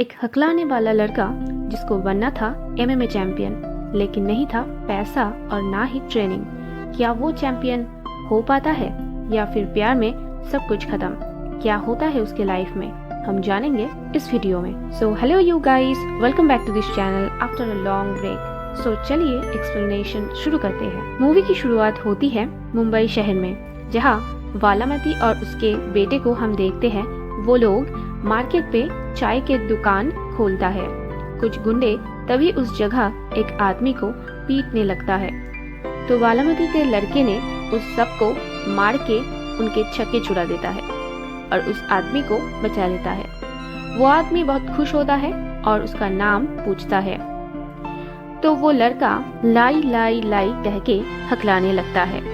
एक हकलाने वाला लड़का जिसको बनना था एमएमए चैंपियन, लेकिन नहीं था पैसा और ना ही ट्रेनिंग। क्या वो चैंपियन हो पाता है या फिर प्यार में सब कुछ खत्म? क्या होता है उसके लाइफ में, हम जानेंगे इस वीडियो में। So hello you guys, welcome back to this channel after a long break. So चलिए एक्सप्लेनेशन शुरू करते हैं। मूवी की शुरुआत होती है मुंबई शहर में, जहाँ वालामती और उसके बेटे को हम देखते हैं। वो लोग मार्केट पे चाय के दुकान खोलता है। कुछ गुंडे तभी उस जगह एक आदमी को पीटने लगता है, तो वालामती के लड़के ने उस सब को मार के उनके छक्के छुड़ा देता है और उस आदमी को बचा लेता है। वो आदमी बहुत खुश होता है और उसका नाम पूछता है, तो वो लड़का लाई लाई लाई कह के हकलाने लगता है।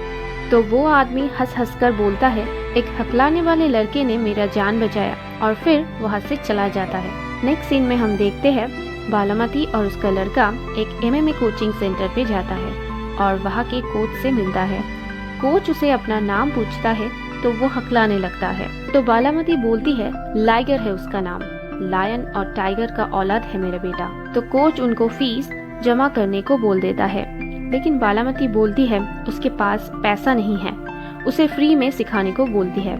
तो वो आदमी हंस हंस कर बोलता है, एक हकलाने वाले लड़के ने मेरा जान बचाया, और फिर वहाँ से चला जाता है। नेक्स्ट सीन में हम देखते हैं वालामती और उसका लड़का एक एमएमए कोचिंग सेंटर पे जाता है और वहाँ के कोच से मिलता है। कोच उसे अपना नाम पूछता है तो वो हकलाने लगता है। तो वालामती बोलती है लाइगर है उसका नाम, लायन और टाइगर का औलाद है मेरा बेटा। तो कोच उनको फीस जमा करने को बोल देता है, लेकिन वालामती बोलती है उसके पास पैसा नहीं है, उसे फ्री में सिखाने को बोलती है।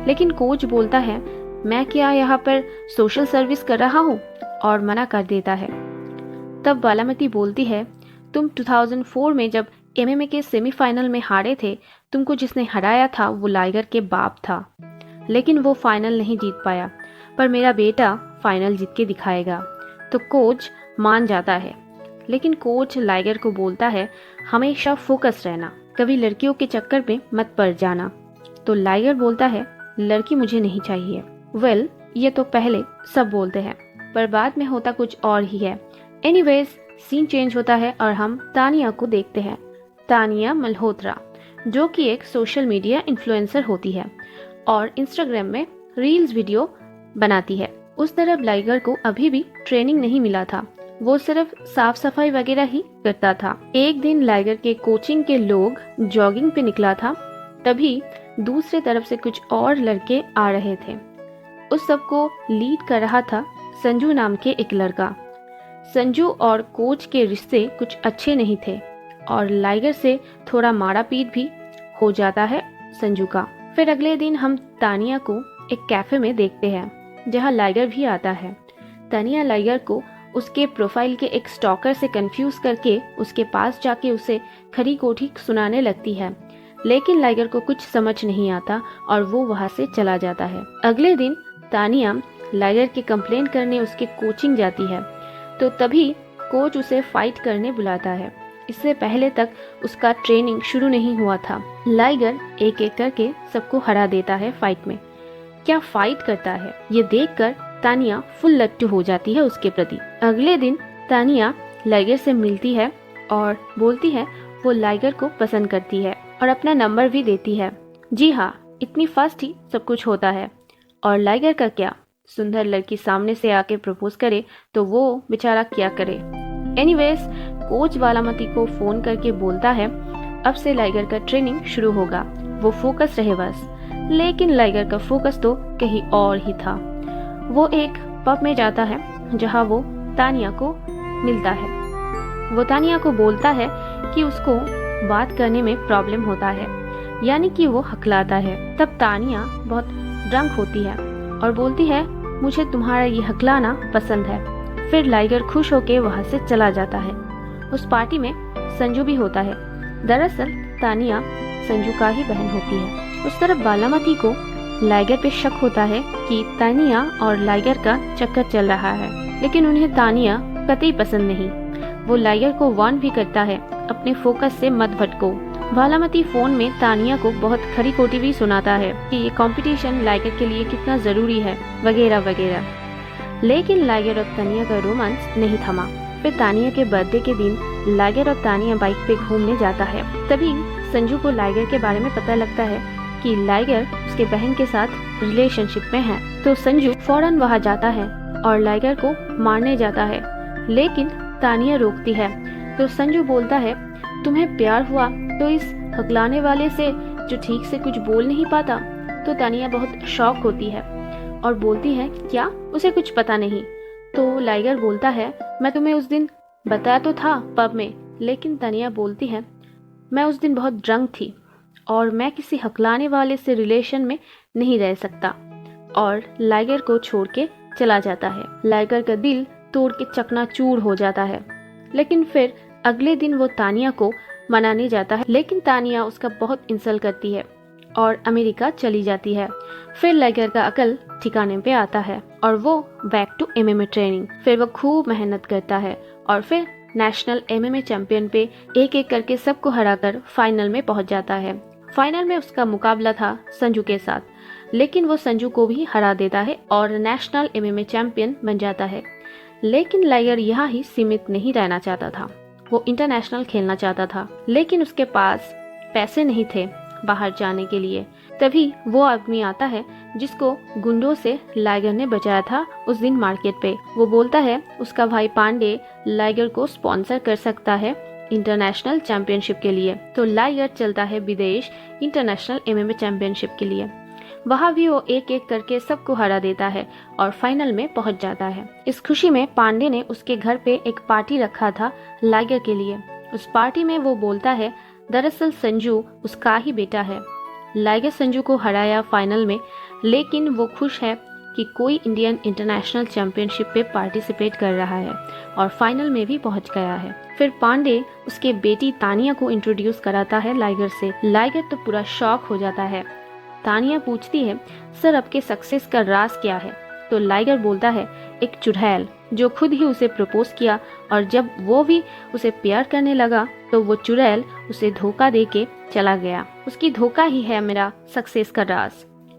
लेकिन कोच बोलता है मैं क्या यहाँ पर सोशल सर्विस कर रहा हूँ, और मना कर देता है। तब वालामती बोलती है तुम 2004 में जब एमएमए के सेमीफाइनल में हारे थे, तुमको जिसने हराया था वो लाइगर के बाप था, लेकिन वो फाइनल नहीं जीत पाया, पर मेरा बेटा फाइनल जीत के दिखाएगा। तो कोच मान जाता है, लेकिन कोच लाइगर को बोलता है हमेशा फोकस रहना, कभी लड़कियों के चक्कर में मत पड़ जाना। तो लाइगर बोलता है लड़की मुझे नहीं चाहिए। वेल, ये तो पहले सब बोलते हैं, पर बाद में होता कुछ और ही है। एनीवेज, सीन चेंज होता है और हम तानिया को देखते हैं। तानिया मल्होत्रा, जो कि एक सोशल मीडिया इन्फ्लुएंसर होती है और इंस्टाग्राम में रील्स वीडियो बनाती है। उस तरफ लाइगर को अभी भी ट्रेनिंग नहीं मिला था, वो सिर्फ साफ सफाई वगैरह ही करता था। एक दिन लाइगर के कोचिंग के लोग जॉगिंग पे निकला था, तभी दूसरे तरफ से कुछ और लड़के आ रहे थे। उस सब को लीड कर रहा था संजू नाम के एक लड़का। संजू और कोच के रिश्ते कुछ अच्छे नहीं थे और लाइगर से थोड़ा मारा पीट भी हो जाता है संजू का। फिर अगले दिन हम तानिया को एक कैफे में देखते हैं, जहां लाइगर भी आता है। तानिया लाइगर को उसके प्रोफाइल के एक स्टॉकर से कंफ्यूज करके उसके पास जाके उसे खरी कोठी सुनाने लगती है, लेकिन लाइगर को कुछ समझ नहीं आता और वो वहां से चला जाता है। अगले दिन तानिया लाइगर के कंप्लेन करने उसके कोचिंग जाती है, तो तभी कोच उसे फाइट करने बुलाता है। इससे पहले तक उसका ट्रेनिंग शुरू नहीं हुआ था। लाइगर एक एक करके सबको हरा देता है फाइट में। क्या फाइट करता है, ये देखकर तानिया फुल लट्टू हो जाती है उसके प्रति। अगले दिन तानिया लाइगर से मिलती है और बोलती है वो लाइगर को पसंद करती है और अपना नंबर भी देती है। जी हाँ, इतनी फास्ट ही सब कुछ होता है। और लाइगर का क्या, सुंदर लड़की सामने से आके प्रपोज करे तो वो बेचारा क्या करे। एनीवेज, कोच वालामती को फोन करके बोलता है अब से लाइगर का ट्रेनिंग शुरू होगा, वो फोकस रहे बस। लेकिन लाइगर का फोकस तो कहीं और ही था। वो एक पब में जाता है जहां वो तानिया को मिलता है। वो तानिया को बोलता है कि उसको बात करने में प्रॉब्लम होता है, यानी कि वो हकलाता है। तब तानिया बहुत ड्रंक होती है और बोलती है मुझे तुम्हारा ये हकलाना पसंद है। फिर लाइगर खुश होके वहाँ से चला जाता है। उस पार्टी में संजू भी होता है। दरअसल तानिया संजू का ही बहन होती है। उस तरफ वालामती को लाइगर पे शक होता है कि तानिया और लाइगर का चक्कर चल रहा है, लेकिन उन्हें तानिया कतई पसंद नहीं। वो लाइगर को वार्न भी करता है अपने फोकस से मत भटको। वालामती फोन में तानिया को बहुत खरी खोटी भी सुनाता है कि ये कंपटीशन लाइगर के लिए कितना जरूरी है वगैरह वगैरह। लेकिन लाइगर और तानिया का रोमांस नहीं थमा। फिर तानिया के बर्थडे के दिन लाइगर और तानिया बाइक पे घूमने जाता है। तभी संजू को लाइगर के बारे में पता लगता है कि लाइगर उसके बहन के साथ रिलेशनशिप में है। तो संजू फौरन वहाँ जाता है और लाइगर को मारने जाता है, लेकिन तानिया रोकती है। तो संजू बोलता है तुम्हें प्यार हुआ तो इस हकलाने वाले से जो ठीक से कुछ बोल नहीं पाता। तो तानिया बहुत शॉक होती है और बोलती है क्या उसे कुछ पता नहीं। तो लाइगर बोलता है, मैं तुम्हें उस दिन बताया तो था पब में। लेकिन तानिया बोलती है, मैं उस दिन बहुत ड्रंक थी और मैं किसी हकलाने वाले से रिलेशन में नहीं रह सकता, और लाइगर को छोड़ के चला जाता है। लाइगर का दिल तोड़ के चकनाचूर हो जाता है। लेकिन फिर अगले दिन वो तानिया को मनाने जाता है, लेकिन तानिया उसका बहुत इंसल्ट करती है और अमेरिका चली जाती है। फिर लाइगर का अकल ठिकाने पे आता है और वो बैक टू एमएमए ट्रेनिंग। फिर वो खूब मेहनत करता है और फिर नेशनल एमएमए चैंपियन पे एक एक करके सबको हराकर फाइनल में पहुंच जाता है। फाइनल में उसका मुकाबला था संजू के साथ, लेकिन वो संजू को भी हरा देता है और नेशनल एमएमए चैंपियन बन जाता है। लेकिन लाइगर यहाँ ही सीमित नहीं रहना चाहता था, वो इंटरनेशनल खेलना चाहता था, लेकिन उसके पास पैसे नहीं थे बाहर जाने के लिए। तभी वो आदमी आता है जिसको गुंडों से लाइगर ने बचाया था उस दिन मार्केट पे। वो बोलता है उसका भाई पांडे लाइगर को स्पॉन्सर कर सकता है इंटरनेशनल चैंपियनशिप के लिए। तो लाइगर चलता है विदेश इंटरनेशनल एमएमए चैंपियनशिप के लिए। वहाँ भी वो एक एक करके सबको हरा देता है और फाइनल में पहुंच जाता है। इस खुशी में पांडे ने उसके घर पे एक पार्टी रखा था लाइगर के लिए। उस पार्टी में वो बोलता है दरअसल संजू उसका ही बेटा है। लाइगर संजू को हराया फाइनल में, लेकिन वो खुश है कि कोई इंडियन इंटरनेशनल चैंपियनशिप पे पार्टिसिपेट कर रहा है और फाइनल में भी पहुंच गया है। फिर पांडे उसके बेटी तानिया को इंट्रोड्यूस कराता है लाइगर से। लाइगर तो पूरा शॉक हो जाता है। तानिया पूछती है, सर आपके सक्सेस का राज क्या है? तो लाइगर बोलता है, एक चुड़ैल जो खुद ही उसे प्रपोज किया, और जब वो भी उसे प्यार करने लगा तो वो चुड़ैल उसे धोखा दे के चला गया। उसकी धोखा ही है मेरा सक्सेस का राज,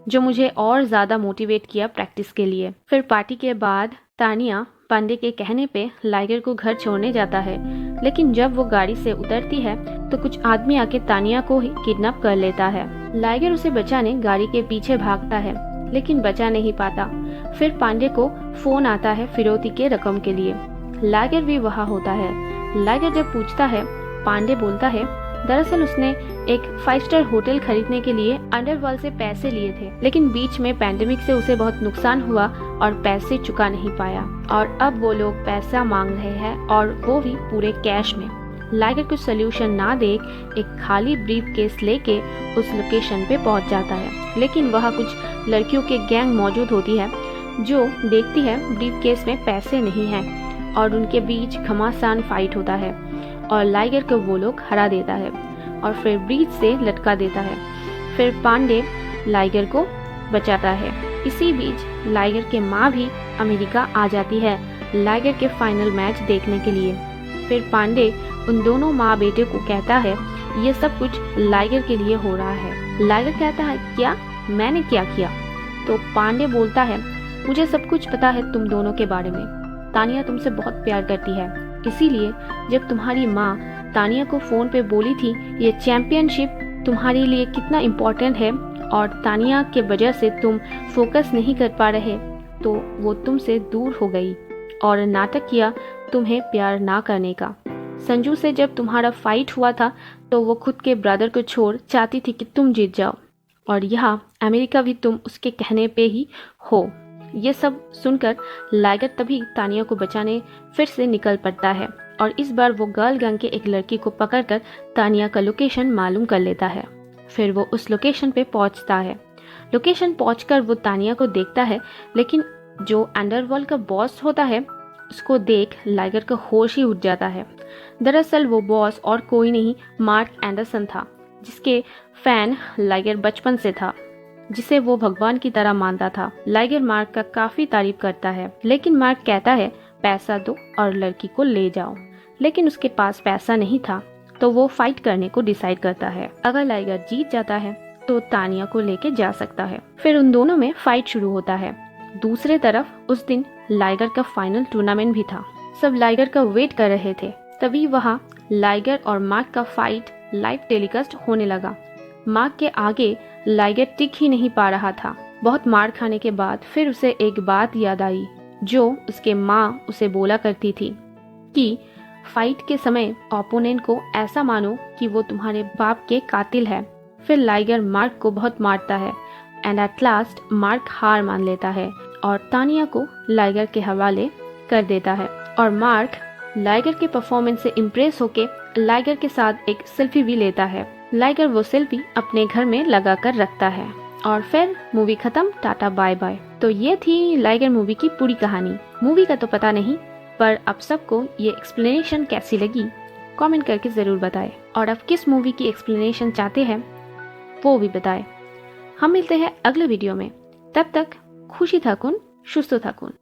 जो मुझे और ज्यादा मोटिवेट किया प्रैक्टिस के लिए। फिर पार्टी के बाद तानिया पांडे के कहने पे लाइगर को घर छोड़ने जाता है, लेकिन जब वो गाड़ी से उतरती है तो कुछ आदमी आके तानिया को ही किडनैप कर लेता है। लाइगर उसे बचाने गाड़ी के पीछे भागता है, लेकिन बचा नहीं पाता। फिर पांडे को फोन आता है फिरौती के रकम के लिए। लाइगर भी वहाँ होता है। लाइगर जब पूछता है, पांडे बोलता है दरअसल उसने एक 5 स्टार होटल खरीदने के लिए अंडरवर्ल्ड से पैसे लिए थे, लेकिन बीच में पैंडेमिक से उसे बहुत नुकसान हुआ और पैसे चुका नहीं पाया, और अब वो लोग पैसा मांग रहे हैं और वो भी पूरे कैश में। लाइगर कुछ सोल्यूशन ना देख एक खाली ब्रीफ केस लेके उस लोकेशन पे पहुंच जाता है, लेकिन वहाँ कुछ लड़कियों के गैंग मौजूद होती है जो देखती है ब्रीफ केस में पैसे नहीं हैं, और उनके बीच घमासान फाइट होता है और लाइगर को वो लोग हरा देता है और फिर ब्रीच से लटका देता है। फिर पांडे लाइगर को बचाता है। इसी बीच लाइगर के माँ भी अमेरिका आ जाती है लाइगर के फाइनल मैच देखने के लिए। फिर पांडे उन दोनों माँ बेटे को कहता है ये सब कुछ लाइगर के लिए हो रहा है। लाइगर कहता है, क्या मैंने क्या किया? तो पांडे बोलता है, मुझे सब कुछ पता है तुम दोनों के बारे में। तानिया तुमसे बहुत प्यार करती है, इसीलिए जब तुम्हारी माँ तानिया को फोन पे बोली थी ये चैंपियनशिप तुम्हारे लिए कितना इम्पोर्टेंट है और तानिया के वजह से तुम फोकस नहीं कर पा रहे, तो वो तुमसे दूर हो गई और नाटक किया तुम्हें प्यार ना करने का। संजू से जब तुम्हारा फाइट हुआ था तो वो खुद के ब्रदर को छोड़ चाहती थी कि तुम जीत जाओ, और यहाँ अमेरिका भी तुम उसके कहने पे ही हो। ये सब सुनकर लाइगर तभी तानिया को बचाने फिर से निकल पड़ता है, और इस बार वो गर्ल गैंग के एक लड़की को पकड़कर तानिया का लोकेशन मालूम कर लेता है। फिर वो उस लोकेशन पे पहुंचता है। लोकेशन पहुंचकर वो तानिया को देखता है, लेकिन जो अंडरवर्ल्ड का बॉस होता है उसको देख लाइगर का होश ही उड़ जाता है। दरअसल वो बॉस और कोई नहीं मार्क एंडरसन था, जिसके फैन लाइगर बचपन से था, जिसे वो भगवान की तरह मानता था। लाइगर मार्क का काफी तारीफ करता है, लेकिन मार्क कहता है पैसा दो और लड़की को ले जाओ, लेकिन उसके पास पैसा नहीं था, तो वो फाइट करने को डिसाइड करता है। अगर लाइगर जीत जाता है तो तानिया को लेके जा सकता है। फिर उन दोनों में फाइट शुरू होता है। दूसरे तरफ उस दिन लाइगर का फाइनल टूर्नामेंट भी था। सब लाइगर का वेट कर रहे थे। तभी वहाँ लाइगर और मार्क का फाइट लाइव टेलीकास्ट होने लगा। मार्क के आगे लाइगर टिक ही नहीं पा रहा था। बहुत मार खाने के बाद फिर उसे एक बात याद आई जो उसके माँ उसे बोला करती थी कि फाइट के समय ओपोनेंट को ऐसा मानो कि वो तुम्हारे बाप के कातिल है। फिर लाइगर मार्क को बहुत मारता है एंड एट लास्ट मार्क हार मान लेता है और तानिया को लाइगर के हवाले कर देता है और मार्क लाइगर के परफॉर्मेंस से इम्प्रेस होके लाइगर के साथ एक सेल्फी भी लेता है। लाइगर वो सेल्फी अपने घर में लगा कर रखता है और फिर मूवी खत्म, टाटा बाय बाय। तो ये थी लाइगर मूवी की पूरी कहानी। मूवी का तो पता नहीं, पर आप सबको ये एक्सप्लेनेशन कैसी लगी कमेंट करके ज़रूर बताएं और आप किस मूवी की एक्सप्लेनेशन चाहते हैं वो भी बताएं। हम मिलते हैं अगले वीडियो में, तब तक खुशी थाकुन, सुस्थ थाकुन।